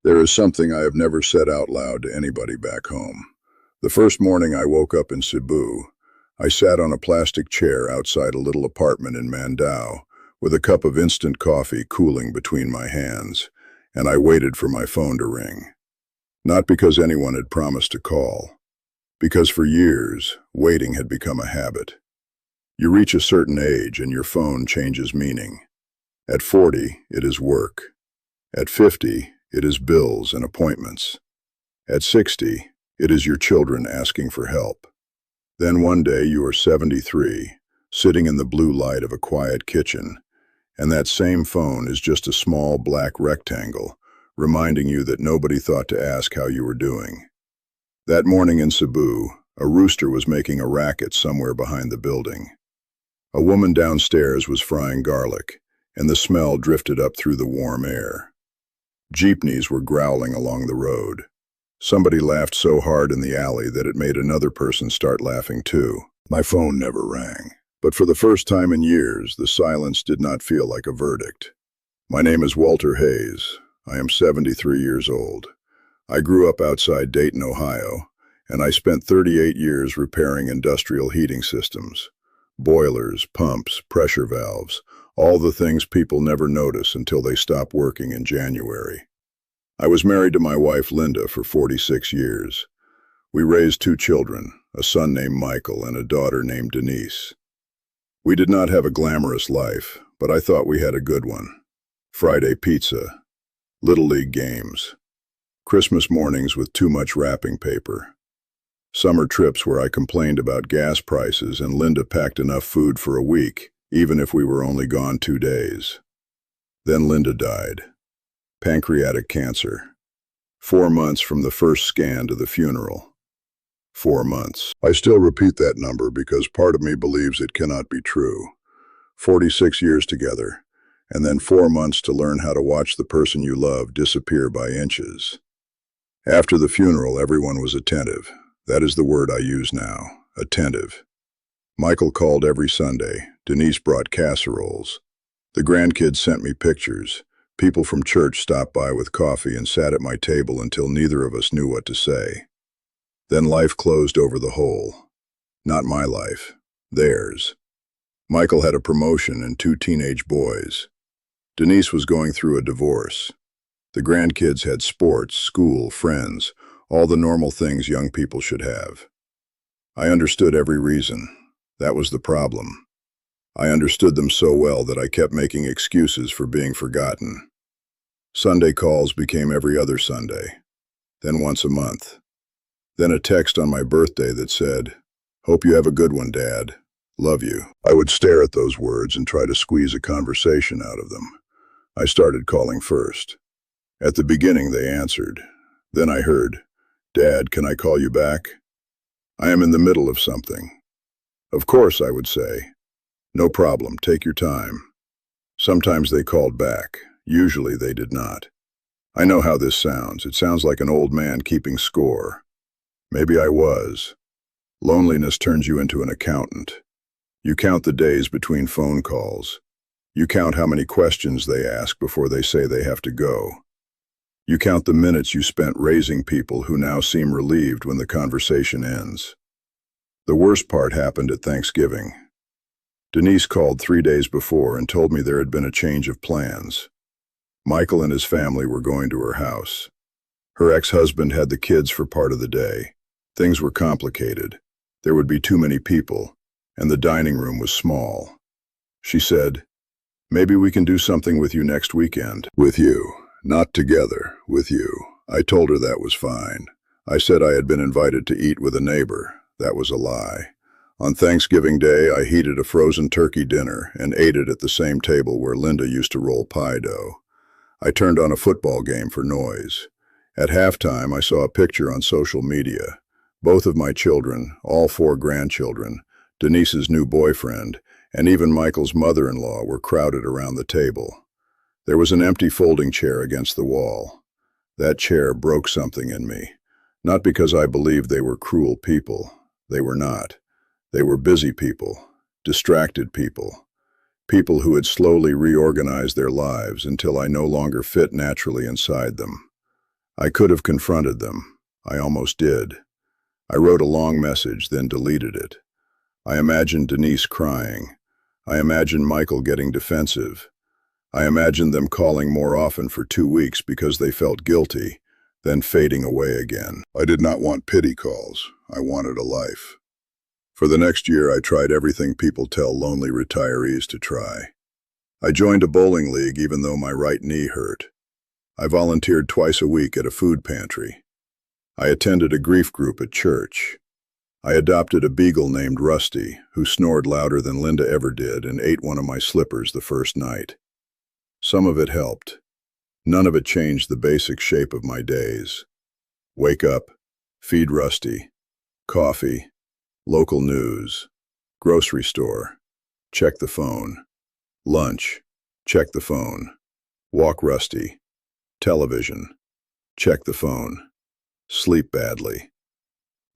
There is something I have never said out loud to anybody back home. The first morning I woke up in Cebu, I sat on a plastic chair outside a little apartment in Mandaue with a cup of instant coffee cooling between my hands, and I waited for my phone to ring. Not because anyone had promised to call, because for years, waiting had become a habit. You reach a certain age and your phone changes meaning. At 40, it is work. At 50, it is bills and appointments. At 60, it is your children asking for help. Then one day you are 73, sitting in the blue light of a quiet kitchen, and that same phone is just a small black rectangle, reminding you that nobody thought to ask how you were doing. That morning in Cebu, a rooster was making a racket somewhere behind the building. A woman downstairs was frying garlic, and the smell drifted up through the warm air. Jeepneys were growling along the road. Somebody laughed so hard in the alley that it made another person start laughing too. My phone never rang, but for the first time in years, the silence did not feel like a verdict. My name is Walter Hayes. I am 73 years old. I grew up outside Dayton, Ohio, and I spent 38 years repairing industrial heating systems. Boilers, pumps, pressure valves, all the things people never notice until they stop working in January. I was married to my wife Linda for 46 years. We raised 2 children, a son named Michael and a daughter named Denise. We did not have a glamorous life, but I thought we had a good one. Friday pizza, Little League games, Christmas mornings with too much wrapping paper, summer trips where I complained about gas prices and Linda packed enough food for a week, even if we were only gone 2 days. Then Linda died. Pancreatic cancer. 4 months from the first scan to the funeral. 4 months. I still repeat that number because part of me believes it cannot be true. 46 years together, and then 4 months to learn how to watch the person you love disappear by inches. After the funeral, everyone was attentive. That is the word I use now, attentive. Michael called every Sunday. Denise brought casseroles. The grandkids sent me pictures. People from church stopped by with coffee and sat at my table until neither of us knew what to say. Then life closed over the whole. Not my life, theirs. Michael had a promotion and 2 teenage boys. Denise was going through a divorce. The grandkids had sports, school, friends, all the normal things young people should have. I understood every reason. That was the problem. I understood them so well that I kept making excuses for being forgotten. Sunday calls became every other Sunday, then once a month. Then a text on my birthday that said, "Hope you have a good one, Dad. Love you." I would stare at those words and try to squeeze a conversation out of them. I started calling first. At the beginning they answered. Then I heard, "Dad, can I call you back? I am in the middle of something." "Of course," I would say. "No problem, take your time." Sometimes they called back. Usually they did not. I know how this sounds. It sounds like an old man keeping score. Maybe I was. Loneliness turns you into an accountant. You count the days between phone calls. You count how many questions they ask before they say they have to go. You count the minutes you spent raising people who now seem relieved when the conversation ends. The worst part happened at Thanksgiving. Denise called 3 days before and told me there had been a change of plans. Michael and his family were going to her house. Her ex-husband had the kids for part of the day. Things were complicated. There would be too many people, and the dining room was small. She said, "Maybe we can do something with you next weekend." With you, not together, with you. I told her that was fine. I said I had been invited to eat with a neighbor. That was a lie. On Thanksgiving Day, I heated a frozen turkey dinner and ate it at the same table where Linda used to roll pie dough. I turned on a football game for noise. At halftime, I saw a picture on social media. Both of my children, all 4 grandchildren, Denise's new boyfriend, and even Michael's mother-in-law were crowded around the table. There was an empty folding chair against the wall. That chair broke something in me. Not because I believed they were cruel people. They were not. They were busy people, distracted people, people who had slowly reorganized their lives until I no longer fit naturally inside them. I could have confronted them. I almost did. I wrote a long message, then deleted it. I imagined Denise crying. I imagined Michael getting defensive. I imagined them calling more often for 2 weeks because they felt guilty, then fading away again. I did not want pity calls. I wanted a life. For the next year, I tried everything people tell lonely retirees to try. I joined a bowling league even though my right knee hurt. I volunteered twice a week at a food pantry. I attended a grief group at church. I adopted a beagle named Rusty, who snored louder than Linda ever did and ate one of my slippers the first night. Some of it helped. None of it changed the basic shape of my days. Wake up, feed Rusty, coffee, local news, grocery store, check the phone, lunch, check the phone, walk Rusty, television, check the phone, sleep badly.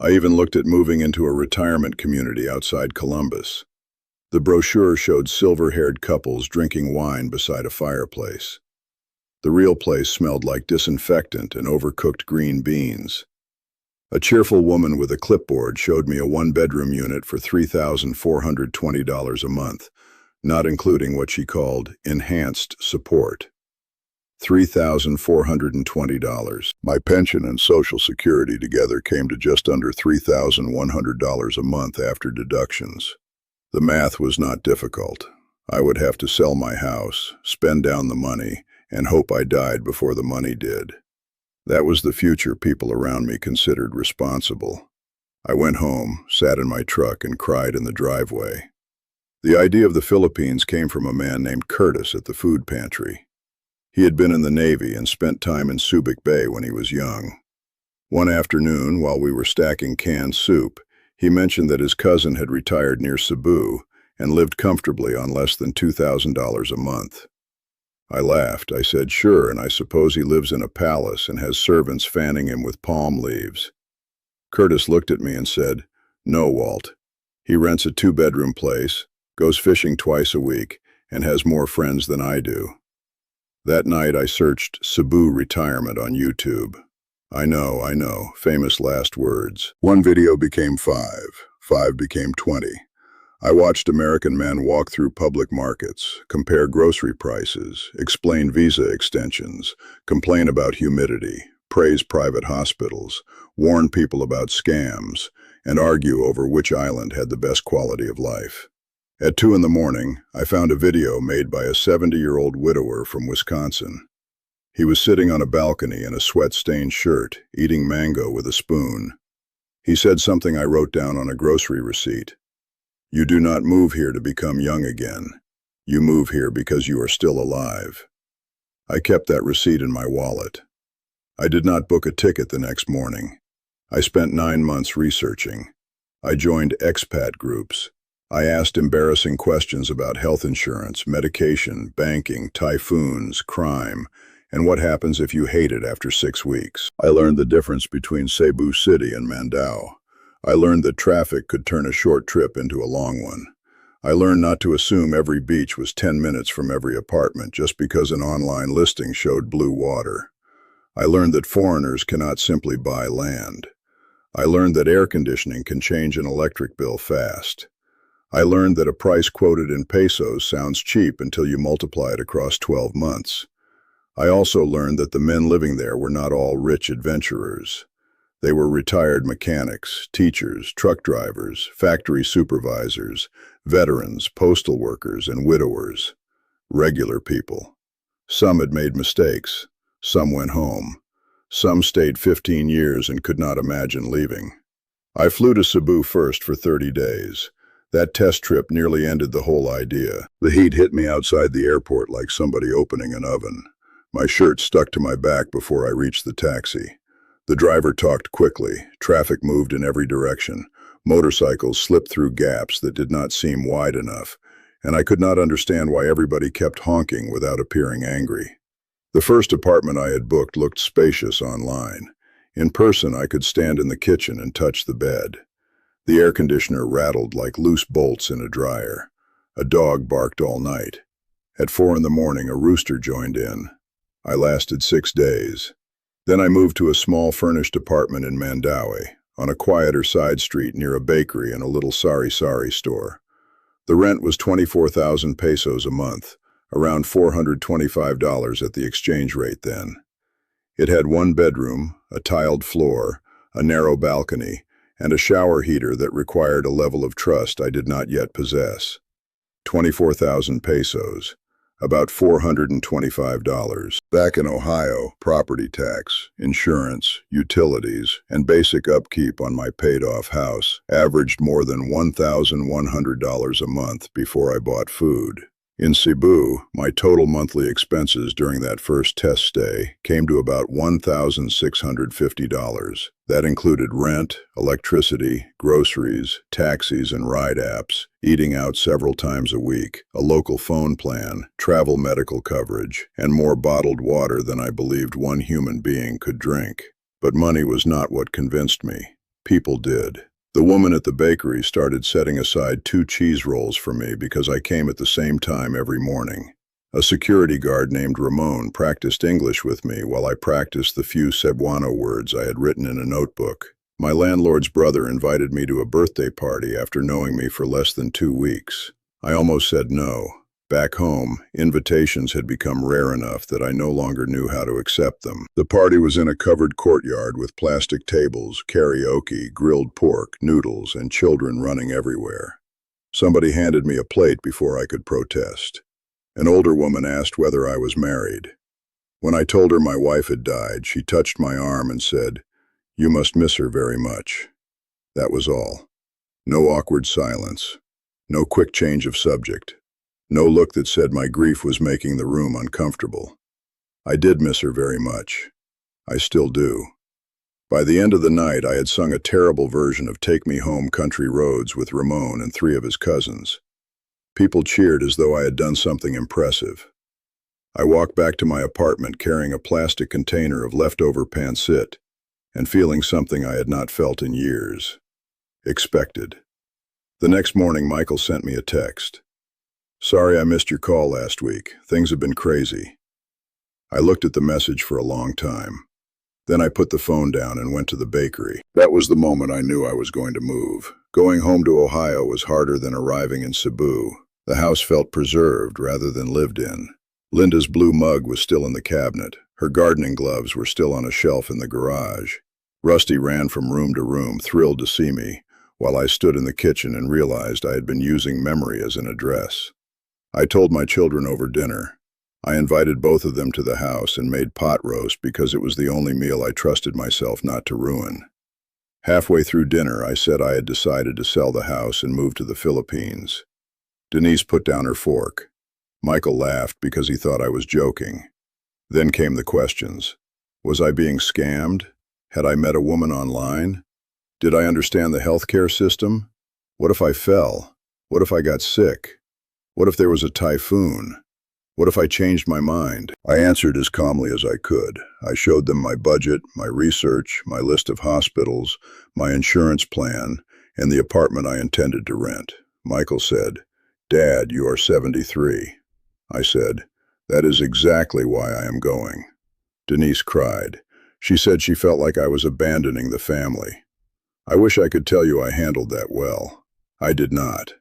I even looked at moving into a retirement community outside Columbus. The brochure showed silver-haired couples drinking wine beside a fireplace. The real place smelled like disinfectant and overcooked green beans. A cheerful woman with a clipboard showed me a one-bedroom unit for $3,420 a month, not including what she called enhanced support. $3,420. My pension and Social Security together came to just under $3,100 a month after deductions. The math was not difficult. I would have to sell my house, spend down the money, and hope I died before the money did. That was the future people around me considered responsible. I went home, sat in my truck, and cried in the driveway. The idea of the Philippines came from a man named Curtis at the food pantry. He had been in the Navy and spent time in Subic Bay when he was young. One afternoon, while we were stacking canned soup, he mentioned that his cousin had retired near Cebu and lived comfortably on less than $2,000 a month. I laughed. I said, "Sure, and I suppose he lives in a palace and has servants fanning him with palm leaves." Curtis looked at me and said, "No, Walt. He rents a 2-bedroom place, goes fishing twice a week, and has more friends than I do." That night I searched Cebu retirement on YouTube. I know, famous last words. One video became 5, 5 became 20. I watched American men walk through public markets, compare grocery prices, explain visa extensions, complain about humidity, praise private hospitals, warn people about scams, and argue over which island had the best quality of life. At 2 in the morning, I found a video made by a 70-year-old widower from Wisconsin. He was sitting on a balcony in a sweat-stained shirt, eating mango with a spoon. He said something I wrote down on a grocery receipt. "You do not move here to become young again. You move here because you are still alive." I kept that receipt in my wallet. I did not book a ticket the next morning. I spent 9 months researching. I joined expat groups. I asked embarrassing questions about health insurance, medication, banking, typhoons, crime, and what happens if you hate it after 6 weeks. I learned the difference between Cebu City and Mandaue. I learned that traffic could turn a short trip into a long one. I learned not to assume every beach was 10 minutes from every apartment just because an online listing showed blue water. I learned that foreigners cannot simply buy land. I learned that air conditioning can change an electric bill fast. I learned that a price quoted in pesos sounds cheap until you multiply it across 12 months. I also learned that the men living there were not all rich adventurers. They were retired mechanics, teachers, truck drivers, factory supervisors, veterans, postal workers, and widowers. Regular people. Some had made mistakes. Some went home. Some stayed 15 years and could not imagine leaving. I flew to Cebu first for 30 days. That test trip nearly ended the whole idea. The heat hit me outside the airport like somebody opening an oven. My shirt stuck to my back before I reached the taxi. The driver talked quickly. Traffic moved in every direction. Motorcycles slipped through gaps that did not seem wide enough, and I could not understand why everybody kept honking without appearing angry. The first apartment I had booked looked spacious online. In person, I could stand in the kitchen and touch the bed. The air conditioner rattled like loose bolts in a dryer. A dog barked all night. At 4 in the morning, a rooster joined in. I lasted 6 days. Then I moved to a small furnished apartment in Mandaue, on a quieter side street near a bakery and a little sari-sari store. The rent was 24,000 pesos a month, around $425 at the exchange rate then. It had one bedroom, a tiled floor, a narrow balcony, and a shower heater that required a level of trust I did not yet possess. 24,000 pesos, about $425. Back in Ohio, property tax, insurance, utilities, and basic upkeep on my paid-off house averaged more than $1,100 a month before I bought food. In Cebu, my total monthly expenses during that first test stay came to about $1,650. That included rent, electricity, groceries, taxis and ride apps, eating out several times a week, a local phone plan, travel medical coverage, and more bottled water than I believed one human being could drink. But money was not what convinced me. People did. The woman at the bakery started setting aside 2 cheese rolls for me because I came at the same time every morning. A security guard named Ramon practiced English with me while I practiced the few Cebuano words I had written in a notebook. My landlord's brother invited me to a birthday party after knowing me for less than 2 weeks. I almost said no. Back home, invitations had become rare enough that I no longer knew how to accept them. The party was in a covered courtyard with plastic tables, karaoke, grilled pork, noodles, and children running everywhere. Somebody handed me a plate before I could protest. An older woman asked whether I was married. When I told her my wife had died, she touched my arm and said, "You must miss her very much." That was all. No awkward silence. No quick change of subject. No look that said my grief was making the room uncomfortable. I did miss her very much. I still do. By the end of the night, I had sung a terrible version of Take Me Home Country Roads with Ramon and 3 of his cousins. People cheered as though I had done something impressive. I walked back to my apartment carrying a plastic container of leftover pancit and feeling something I had not felt in years. Expected. The next morning, Michael sent me a text. "Sorry I missed your call last week. Things have been crazy." I looked at the message for a long time. Then I put the phone down and went to the bakery. That was the moment I knew I was going to move. Going home to Ohio was harder than arriving in Cebu. The house felt preserved rather than lived in. Linda's blue mug was still in the cabinet. Her gardening gloves were still on a shelf in the garage. Rusty ran from room to room, thrilled to see me, while I stood in the kitchen and realized I had been using memory as an address. I told my children over dinner. I invited both of them to the house and made pot roast because it was the only meal I trusted myself not to ruin. Halfway through dinner, I said I had decided to sell the house and move to the Philippines. Denise put down her fork. Michael laughed because he thought I was joking. Then came the questions. Was I being scammed? Had I met a woman online? Did I understand the healthcare system? What if I fell? What if I got sick? What if there was a typhoon? What if I changed my mind? I answered as calmly as I could. I showed them my budget, my research, my list of hospitals, my insurance plan, and the apartment I intended to rent. Michael said, "Dad, you are 73. I said, "That is exactly why I am going." Denise cried. She said she felt like I was abandoning the family. I wish I could tell you I handled that well. I did not.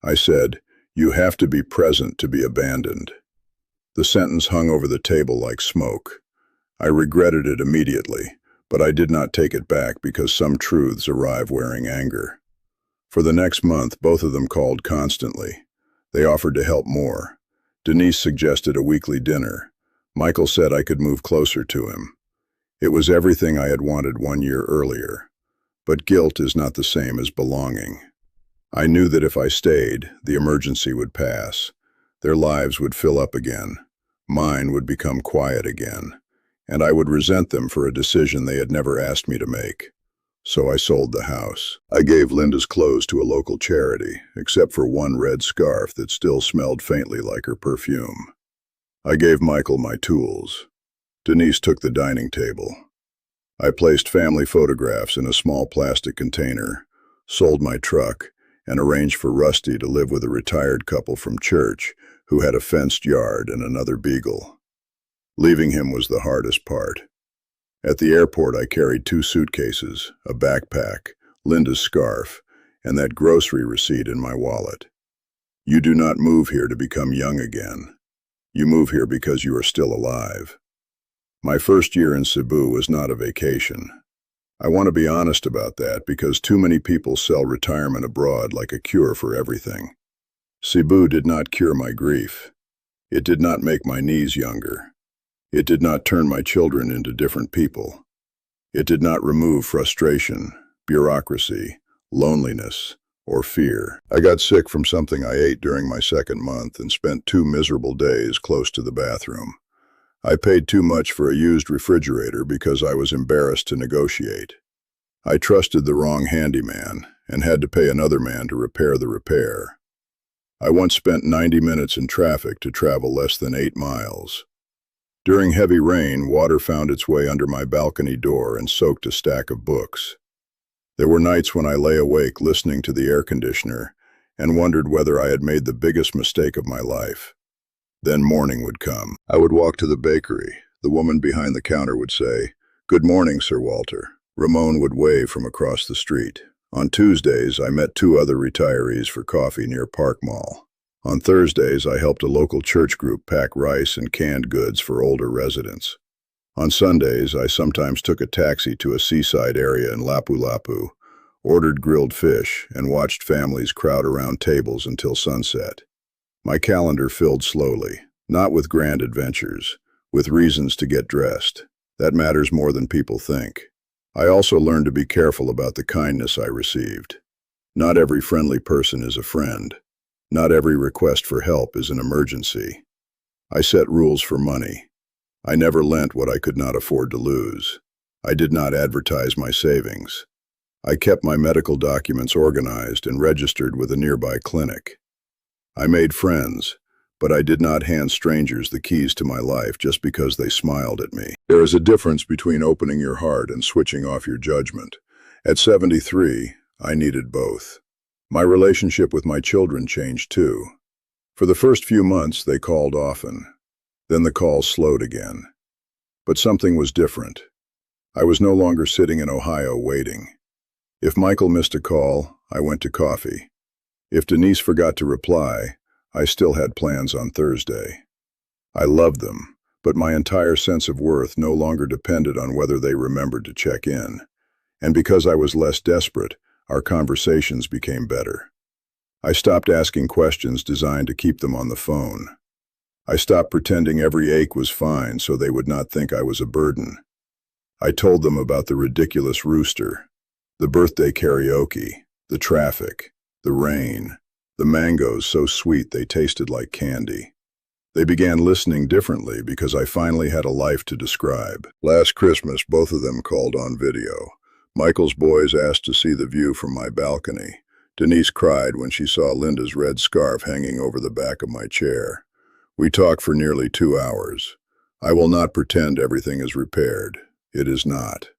I said, "You have to be present to be abandoned." The sentence hung over the table like smoke. I regretted it immediately, but I did not take it back because some truths arrive wearing anger. For the next month, both of them called constantly. They offered to help more. Denise suggested a weekly dinner. Michael said I could move closer to him. It was everything I had wanted 1 year earlier. But guilt is not the same as belonging. I knew that if I stayed, the emergency would pass. Their lives would fill up again. Mine would become quiet again. And I would resent them for a decision they had never asked me to make. So I sold the house. I gave Linda's clothes to a local charity, except for one red scarf that still smelled faintly like her perfume. I gave Michael my tools. Denise took the dining table. I placed family photographs in a small plastic container, sold my truck, and arranged for Rusty to live with a retired couple from church who had a fenced yard and another beagle. Leaving him was the hardest part. At the airport, I carried 2 suitcases, a backpack, Linda's scarf, and that grocery receipt in my wallet. You do not move here to become young again. You move here because you are still alive. My first year in Cebu was not a vacation. I want to be honest about that because too many people sell retirement abroad like a cure for everything. Cebu did not cure my grief. It did not make my knees younger. It did not turn my children into different people. It did not remove frustration, bureaucracy, loneliness, or fear. I got sick from something I ate during my second month and spent 2 miserable days close to the bathroom. I paid too much for a used refrigerator because I was embarrassed to negotiate. I trusted the wrong handyman and had to pay another man to repair the repair. I once spent 90 minutes in traffic to travel less than 8 miles. During heavy rain, water found its way under my balcony door and soaked a stack of books. There were nights when I lay awake listening to the air conditioner and wondered whether I had made the biggest mistake of my life. Then morning would come. I would walk to the bakery. The woman behind the counter would say, "Good morning, Sir Walter." Ramon would wave from across the street. On Tuesdays, I met 2 other retirees for coffee near Park Mall. On Thursdays, I helped a local church group pack rice and canned goods for older residents. On Sundays, I sometimes took a taxi to a seaside area in Lapu-Lapu, ordered grilled fish, and watched families crowd around tables until sunset. My calendar filled slowly, not with grand adventures, with reasons to get dressed. That matters more than people think. I also learned to be careful about the kindness I received. Not every friendly person is a friend. Not every request for help is an emergency. I set rules for money. I never lent what I could not afford to lose. I did not advertise my savings. I kept my medical documents organized and registered with a nearby clinic. I made friends, but I did not hand strangers the keys to my life just because they smiled at me. There is a difference between opening your heart and switching off your judgment. At 73, I needed both. My relationship with my children changed too. For the first few months, they called often. Then the calls slowed again. But something was different. I was no longer sitting in Ohio waiting. If Michael missed a call, I went to coffee. If Denise forgot to reply, I still had plans on Thursday. I loved them, but my entire sense of worth no longer depended on whether they remembered to check in. And because I was less desperate, our conversations became better. I stopped asking questions designed to keep them on the phone. I stopped pretending every ache was fine so they would not think I was a burden. I told them about the ridiculous rooster, the birthday karaoke, the traffic, the rain, the mangoes so sweet they tasted like candy. They began listening differently because I finally had a life to describe. Last Christmas, both of them called on video. Michael's boys asked to see the view from my balcony. Denise cried when she saw Linda's red scarf hanging over the back of my chair. We talked for nearly 2 hours. I will not pretend everything is repaired. It is not.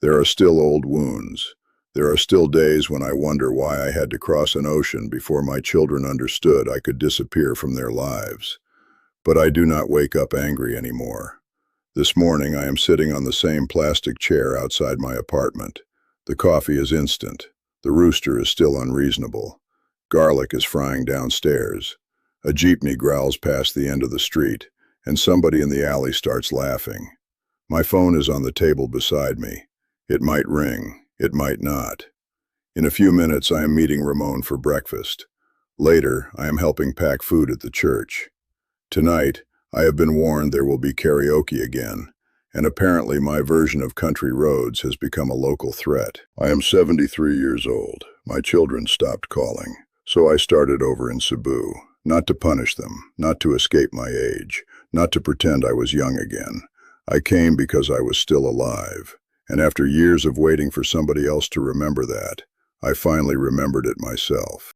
There are still old wounds. There are still days when I wonder why I had to cross an ocean before my children understood I could disappear from their lives. But I do not wake up angry anymore. This morning I am sitting on the same plastic chair outside my apartment. The coffee is instant. The rooster is still unreasonable. Garlic is frying downstairs. A jeepney growls past the end of the street, and somebody in the alley starts laughing. My phone is on the table beside me. It might ring. It might not. In a few minutes, I am meeting Ramon for breakfast. Later, I am helping pack food at the church. Tonight, I have been warned there will be karaoke again, and apparently my version of Country Roads has become a local threat. I am 73 years old. My children stopped calling, so I started over in Cebu. Not to punish them, not to escape my age, not to pretend I was young again. I came because I was still alive, and after years of waiting for somebody else to remember that, I finally remembered it myself.